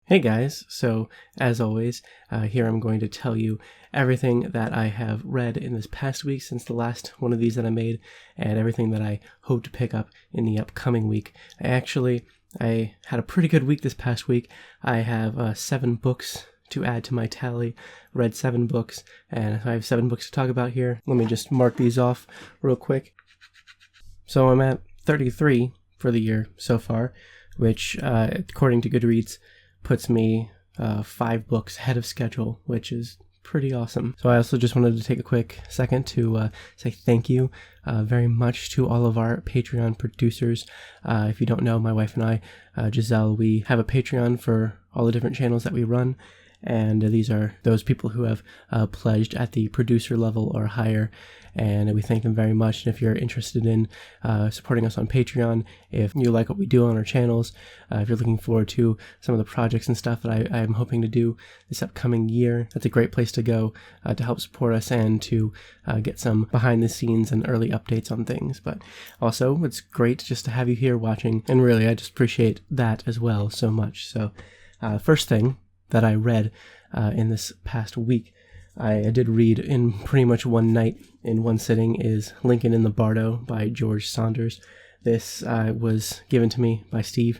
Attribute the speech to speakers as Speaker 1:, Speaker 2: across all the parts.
Speaker 1: Hey guys, so as always, here I'm going to tell you everything that I have read in this past week since the last one of these that I made, and everything that I hope to pick up in the upcoming week. I had a pretty good week this past week. I have 7 books to add to my tally, read 7 books, and I have 7 books to talk about here. Let me just mark these off real quick. So I'm at 33 for the year so far, which, according to Goodreads, puts me 5 books ahead of schedule, which is pretty awesome. So I also just wanted to take a quick second to say thank you very much to all of our Patreon producers. If you don't know, my wife and I, Giselle, we have a Patreon for all the different channels that we run. And these are those people who have pledged at the producer level or higher, and we thank them very much. And if you're interested in supporting us on Patreon, if you like what we do on our channels, if you're looking forward to some of the projects and stuff that I'm hoping to do this upcoming year, that's a great place to go to help support us and to get some behind the scenes and early updates on things. But also, it's great just to have you here watching, and really, I just appreciate that as well so much. So first thing that I read in this past week, I did read in pretty much one night, in one sitting, is Lincoln in the Bardo by George Saunders. This was given to me by Steve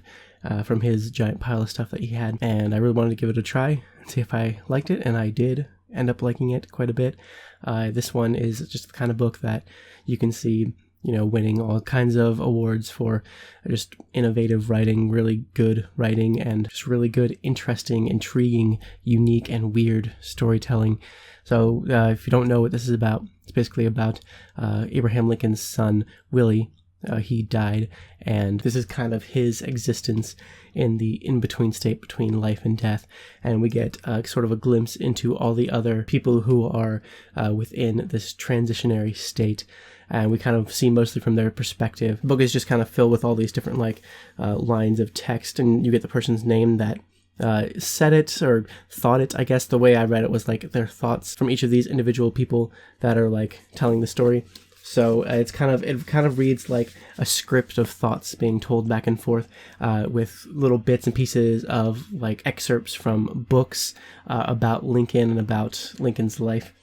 Speaker 1: from his giant pile of stuff that he had, and I really wanted to give it a try and see if I liked it, and I did end up liking it quite a bit. This one is just the kind of book that you can see, winning all kinds of awards for just innovative writing, really good writing, and just really good, interesting, intriguing, unique, and weird storytelling. So if you don't know what this is about, it's basically about Abraham Lincoln's son, Willie. He died, and this is kind of his existence in the in-between state between life and death, and we get sort of a glimpse into all the other people who are within this transitionary state, and we kind of see mostly from their perspective. The book is just kind of filled with all these different lines of text, and you get the person's name that said it or thought it. I guess the way I read it was their thoughts from each of these individual people that are telling the story. So it kind of reads like a script of thoughts being told back and forth with little bits and pieces of excerpts from books about Lincoln and about Lincoln's life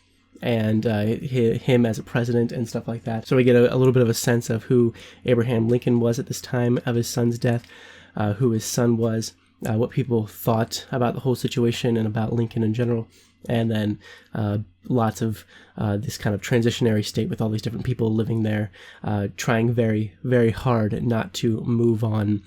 Speaker 1: and him as a president and stuff like that. So we get a little bit of a sense of who Abraham Lincoln was at this time of his son's death, who his son was, what people thought about the whole situation and about Lincoln in general. And then lots of this kind of transitionary state with all these different people living there, trying very, very hard not to move on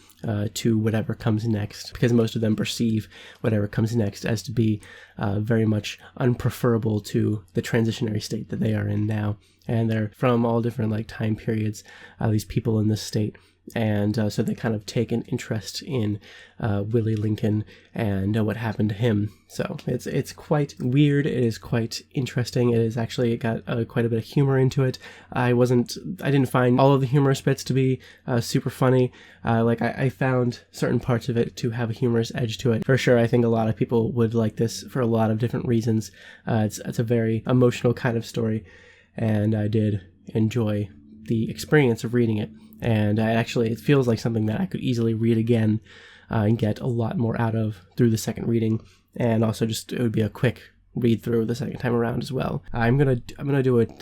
Speaker 1: to whatever comes next, because most of them perceive whatever comes next as to be very much unpreferable to the transitionary state that they are in now. And they're from all different time periods, these people in this state. And so they kind of take an interest in Willie Lincoln and what happened to him. So it's quite weird. It is quite interesting. It is actually got quite a bit of humor into it. I didn't find all of the humorous bits to be super funny. I found certain parts of it to have a humorous edge to it. For sure, I think a lot of people would like this for a lot of different reasons. It's a very emotional kind of story, and I did enjoy the experience of reading it. And it feels like something that I could easily read again and get a lot more out of through the second reading. And also it would be a quick read through the second time around as well. I'm gonna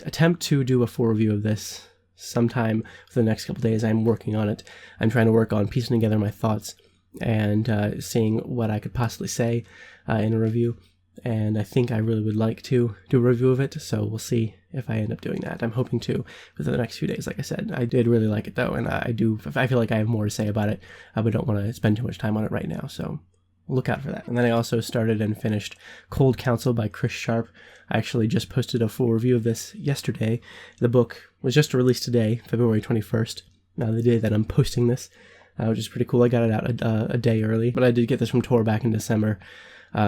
Speaker 1: attempt to do a full review of this sometime for the next couple days. I'm working on it. I'm trying to work on piecing together my thoughts and seeing what I could possibly say in a review. And I think I really would like to do a review of it, so we'll see if I end up doing that. I'm hoping to within the next few days. Like I said, I did really like it though, and I feel like I have more to say about it, but don't want to spend too much time on it right now, so look out for that. And then I also started and finished Cold Counsel by Chris Sharp. I actually just posted a full review of this yesterday. The book was just released today, February 21st, the day that I'm posting this, which is pretty cool. I got it out a day early, but I did get this from Tor back in December.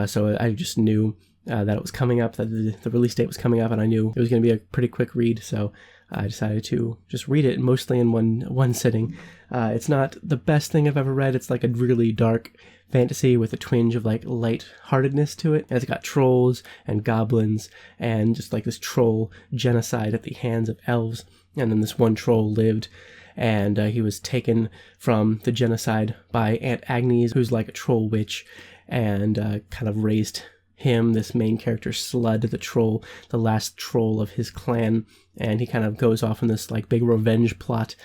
Speaker 1: So I just knew that it was coming up, that the release date was coming up, and I knew it was going to be a pretty quick read, so I decided to just read it mostly in one sitting. It's not the best thing I've ever read. It's a really dark fantasy with a twinge of light-heartedness to it. And it's got trolls and goblins and just this troll genocide at the hands of elves. And then this one troll lived, and he was taken from the genocide by Aunt Agnes, who's like a troll witch, and kind of raised him, this main character, Slud, the troll, the last troll of his clan, and he kind of goes off on this like big revenge plot,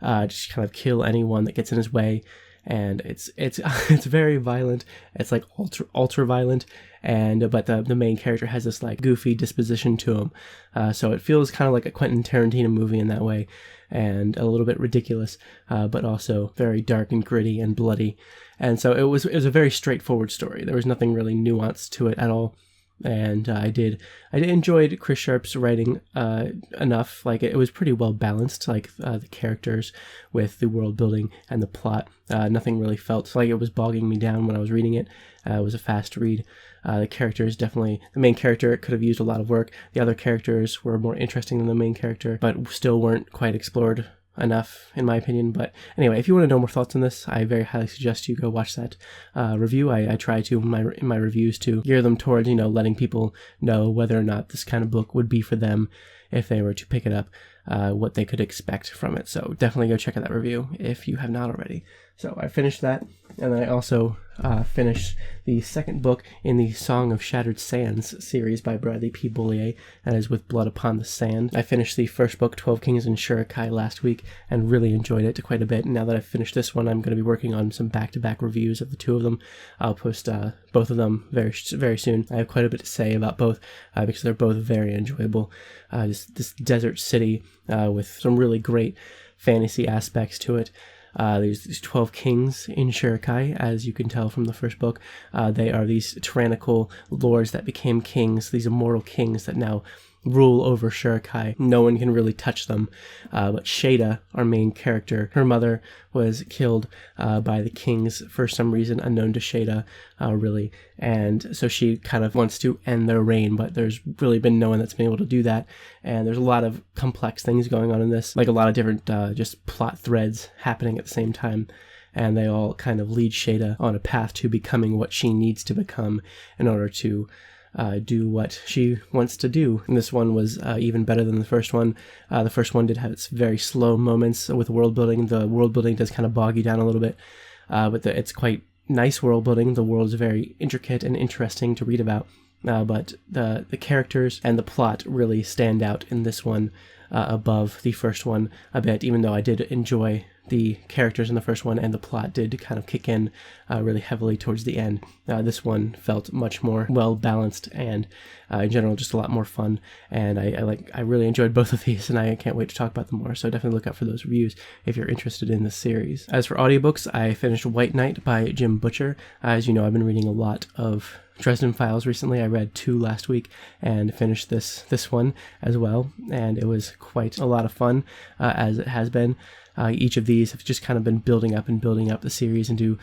Speaker 1: just kind of kill anyone that gets in his way. And it's it's very violent. It's like ultra violent, but the main character has this like goofy disposition to him, so it feels kind of like a Quentin Tarantino movie in that way, and a little bit ridiculous, but also very dark and gritty and bloody. And so it was a very straightforward story. There was nothing really nuanced to it at all. And I enjoyed Chris Sharp's writing enough. Like, it was pretty well balanced, like the characters with the world building and the plot. Nothing really felt like it was bogging me down when I was reading it. It was a fast read. The characters, definitely, the main character could have used a lot of work. The other characters were more interesting than the main character, but still weren't quite explored enough, in my opinion. But anyway, if you want to know more thoughts on this, I very highly suggest you go watch that review. I try to in my reviews to gear them towards letting people know whether or not this kind of book would be for them if they were to pick it up, what they could expect from it. So definitely go check out that review if you have not already. So I finished that, and then I also finished the second book in the Song of Shattered Sands series by Bradley P. Bollier, that is With Blood Upon the Sand. I finished the first book, 12 Kings in Shurikai, last week, and really enjoyed it quite a bit. And now that I've finished this one, I'm going to be working on some back-to-back reviews of the two of them. I'll post both of them very, very soon. I have quite a bit to say about both, because they're both very enjoyable. This desert city with some really great fantasy aspects to it. There's these 12 kings in Shurikai, as you can tell from the first book. They are these tyrannical lords that became kings, these immortal kings that now rule over Shurikai. No one can really touch them. But Shada, our main character, her mother was killed by the kings for some reason unknown to Shada, really. And so she kind of wants to end their reign, but there's really been no one that's been able to do that. And there's a lot of complex things going on in this, like a lot of different just plot threads happening at the same time. And they all kind of lead Shada on a path to becoming what she needs to become in order to do what she wants to do. And this one was even better than the first one. The first one did have its very slow moments with world building. The world building does kind of bog you down a little bit, but it's quite nice world building. The world is very intricate and interesting to read about, but the characters and the plot really stand out in this one above the first one a bit, even though I did enjoy the characters in the first one, and the plot did kind of kick in really heavily towards the end. This one felt much more well balanced, and in general just a lot more fun. And I really enjoyed both of these, and I can't wait to talk about them more. So definitely look out for those reviews if you're interested in this series. As for audiobooks, I finished White Knight by Jim Butcher. As you know, I've been reading a lot of Dresden Files recently. I read 2 last week and finished this one as well, and it was quite a lot of fun, as it has been. Each of these have just kind of been building up the series into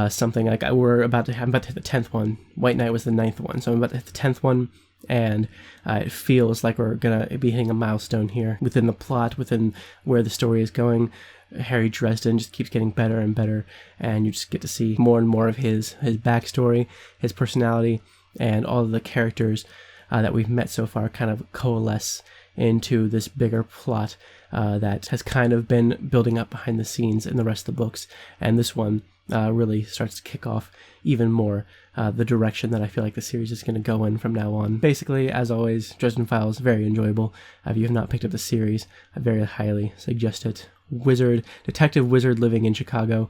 Speaker 1: something. Like I'm about to hit the 10th one. White Knight was the 9th one, so I'm about to hit the 10th one, and it feels like we're gonna be hitting a milestone here within the plot, within where the story is going. Harry Dresden just keeps getting better and better, and you just get to see more and more of his backstory, his personality, and all of the characters that we've met so far kind of coalesce into this bigger plot that has kind of been building up behind the scenes in the rest of the books. And this one really starts to kick off even more the direction that I feel like the series is going to go in from now on. Basically, as always, Dresden Files, very enjoyable. If you have not picked up the series, I very highly suggest it. Detective wizard living in Chicago,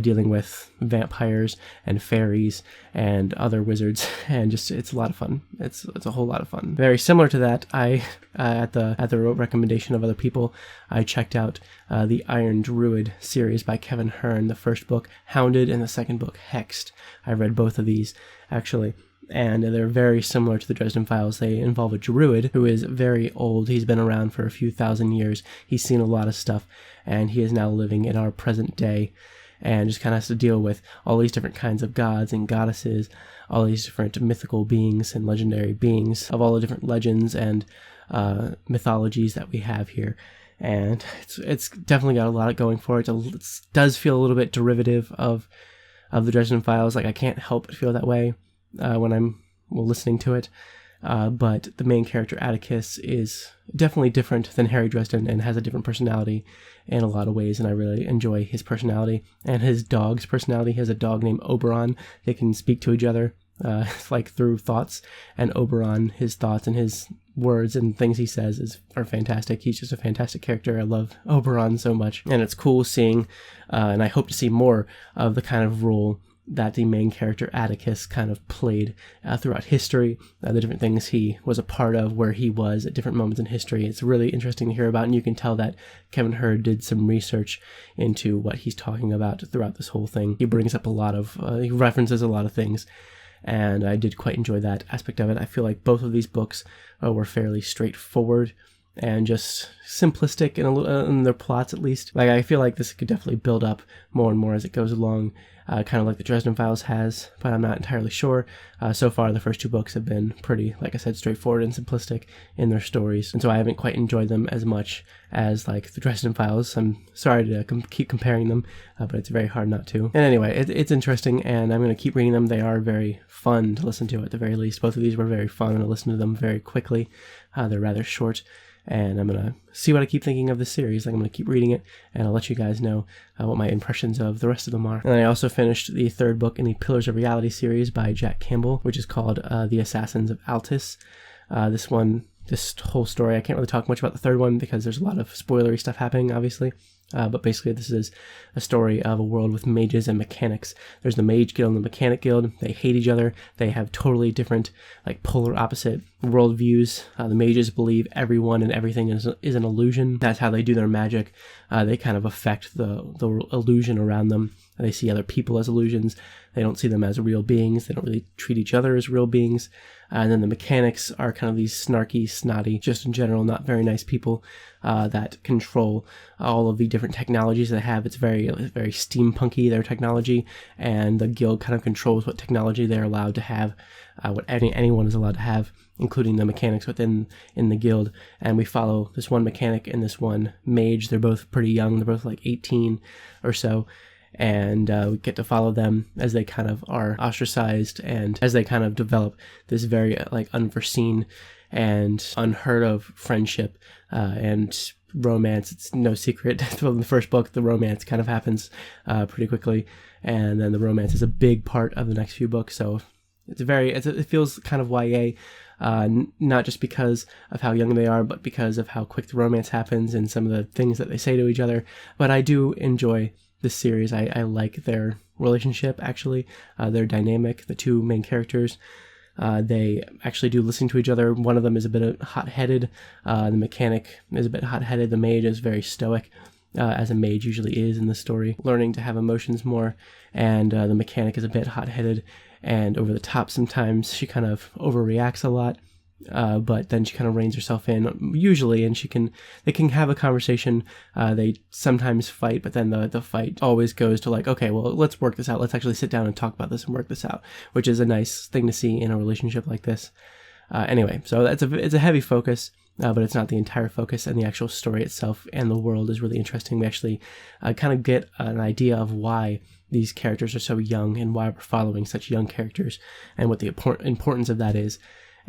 Speaker 1: dealing with vampires and fairies and other wizards, and just it's a lot of fun. It's a whole lot of fun. Very similar to that, I at the recommendation of other people, I checked out the Iron Druid series by Kevin Hearn. The first book, Hounded, and the second book, Hexed. I read both of these actually, and they're very similar to the Dresden Files. They involve a druid who is very old. He's been around for a few thousand years. He's seen a lot of stuff, and he is now living in our present day, and just kind of has to deal with all these different kinds of gods and goddesses, all these different mythical beings and legendary beings of all the different legends and mythologies that we have here. And it's definitely got a lot going for it. It does feel a little bit derivative of the Dresden Files. Like, I can't help but feel that way when I'm listening to it. but the main character Atticus is definitely different than Harry Dresden and has a different personality in a lot of ways, and I really enjoy his personality and his dog's personality. He has a dog named Oberon. They can speak to each other like through thoughts, and Oberon, his thoughts and his words and things he says are fantastic. He's just a fantastic character. I love Oberon so much, and it's cool seeing, and I hope to see more of the kind of role that the main character Atticus kind of played throughout history, the different things he was a part of, where he was at different moments in history. It's really interesting to hear about, and you can tell that Kevin Hurd did some research into what he's talking about throughout this whole thing. He brings up he references a lot of things, and I did quite enjoy that aspect of it. I feel like both of these books were fairly straightforward and just simplistic in their plots, at least. Like, I feel like this could definitely build up more and more as it goes along, kind of like the Dresden Files has, but I'm not entirely sure. So far, the first two books have been pretty, like I said, straightforward and simplistic in their stories, and so I haven't quite enjoyed them as much as like the Dresden Files. I'm sorry to keep comparing them, but it's very hard not to. And anyway, it's interesting, and I'm going to keep reading them. They are very fun to listen to, at the very least. Both of these were very fun, and I listened to them very quickly. They're rather short, and I'm going to see what I keep thinking of this series. Like, I'm going to keep reading it, and I'll let you guys know what my impressions of the rest of them are. And then I also finished the third book in the Pillars of Reality series by Jack Campbell, which is called The Assassins of Altus. This whole story, I can't really talk much about the third one because there's a lot of spoilery stuff happening, obviously. But basically, this is a story of a world with mages and mechanics. There's the Mage Guild and the Mechanic Guild. They hate each other. They have totally different, like, polar opposite worldviews. The mages believe everyone and everything is an illusion. That's how they do their magic. They kind of affect the illusion around them. They see other people as illusions. They don't see them as real beings. They don't really treat each other as real beings. And then the mechanics are kind of these snarky, snotty, just in general, not very nice people that control all of the different technologies they have. It's very, very steampunky, their technology, and the guild kind of controls what technology they're allowed to have, what anyone is allowed to have, including the mechanics in the guild. And we follow this one mechanic and this one mage. They're both pretty young. They're both like 18 or so. And we get to follow them as they kind of are ostracized and as they kind of develop this very like unforeseen and unheard of friendship and romance. It's no secret from the first book, the romance kind of happens pretty quickly, and then the romance is a big part of the next few books. So it feels kind of YA, not just because of how young they are, but because of how quick the romance happens and some of the things that they say to each other. But I do enjoy this series. I like their relationship, actually. They're dynamic, the two main characters. They actually do listen to each other. One of them is a bit hot-headed. The mechanic is a bit hot-headed. The mage is very stoic, as a mage usually is in the story, learning to have emotions more. And the mechanic is a bit hot-headed and over the top sometimes. She kind of overreacts a lot. But then she kind of reins herself in, usually, and they can have a conversation. They sometimes fight, but then the fight always goes to like, okay, well, let's work this out. Let's actually sit down and talk about this and work this out, which is a nice thing to see in a relationship like this. Anyway, so it's a heavy focus, but it's not the entire focus, and the actual story itself and the world is really interesting. We actually kind of get an idea of why these characters are so young and why we're following such young characters and what the importance of that is.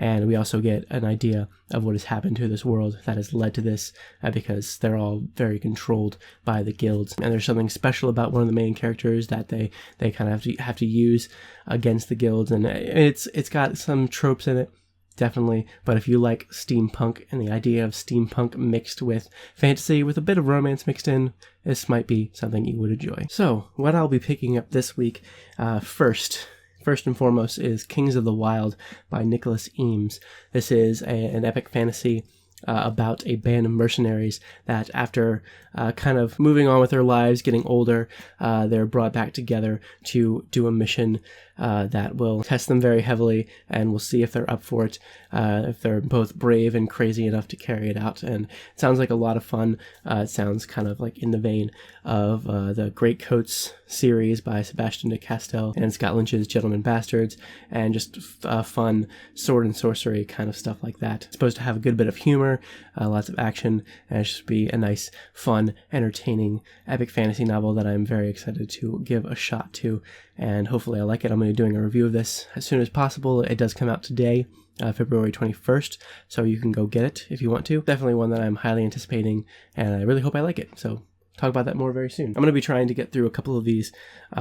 Speaker 1: And we also get an idea of what has happened to this world that has led to this, because they're all very controlled by the guilds. And there's something special about one of the main characters that they kind of have to use against the guilds. And it's got some tropes in it, definitely. But if you like steampunk and the idea of steampunk mixed with fantasy with a bit of romance mixed in, this might be something you would enjoy. So what I'll be picking up this week, First and foremost is Kings of the Wild by Nicholas Eames. This is an epic fantasy about a band of mercenaries that after kind of moving on with their lives, getting older, they're brought back together to do a mission that will test them very heavily, and we'll see if they're up for it, if they're both brave and crazy enough to carry it out. And it sounds like a lot of fun. It sounds kind of like in the vein of the Greatcoats series by Sebastian de Castell and Scott Lynch's Gentlemen Bastards, and just fun sword and sorcery kind of stuff like that. It's supposed to have a good bit of humor, lots of action, and it should be a nice, fun, entertaining, epic fantasy novel that I'm very excited to give a shot to, and hopefully I like it. I'm going definitely doing a review of this as soon as possible. It does come out today, February 21st, so you can go get it if you want to. Definitely one that I'm highly anticipating, and I really hope I like it. So talk about that more very soon. I'm going to be trying to get through a couple of these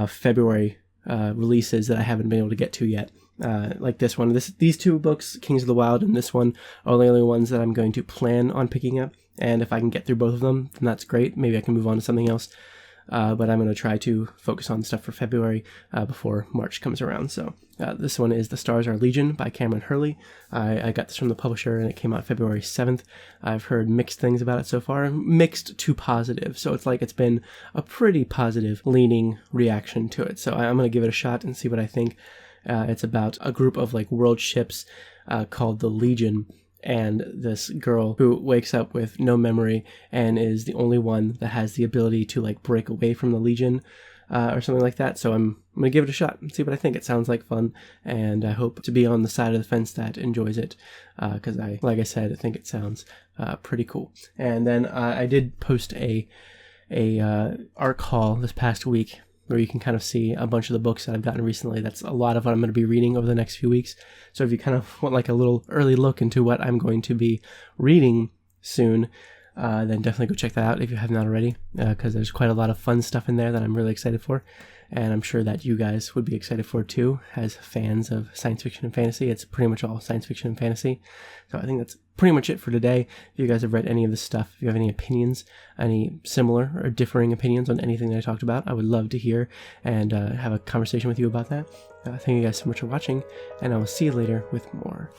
Speaker 1: February releases that I haven't been able to get to yet. Like this one. These two books, Kings of the Wild and this one, are the only ones that I'm going to plan on picking up. And if I can get through both of them, then that's great. Maybe I can move on to something else. But I'm going to try to focus on stuff for February before March comes around. So this one is The Stars Are Legion by Cameron Hurley. I got this from the publisher, and it came out February 7th. I've heard mixed things about it so far, mixed to positive. So it's like it's been a pretty positive leaning reaction to it. So I'm going to give it a shot and see what I think. It's about a group of like world ships called the Legion, and this girl who wakes up with no memory and is the only one that has the ability to like break away from the Legion or something like that. So I'm going to give it a shot and see what I think. It sounds like fun, and I hope to be on the side of the fence that enjoys it because like I said, I think it sounds pretty cool. And then I did post a art haul this past week where you can kind of see a bunch of the books that I've gotten recently. That's a lot of what I'm going to be reading over the next few weeks. So if you kind of want like a little early look into what I'm going to be reading soon, then definitely go check that out if you have not already, because there's quite a lot of fun stuff in there that I'm really excited for. And I'm sure that you guys would be excited for it too, as fans of science fiction and fantasy. It's pretty much all science fiction and fantasy. So I think that's pretty much it for today. If you guys have read any of this stuff, if you have any opinions, any similar or differing opinions on anything that I talked about, I would love to hear and have a conversation with you about that. Thank you guys so much for watching, and I will see you later with more.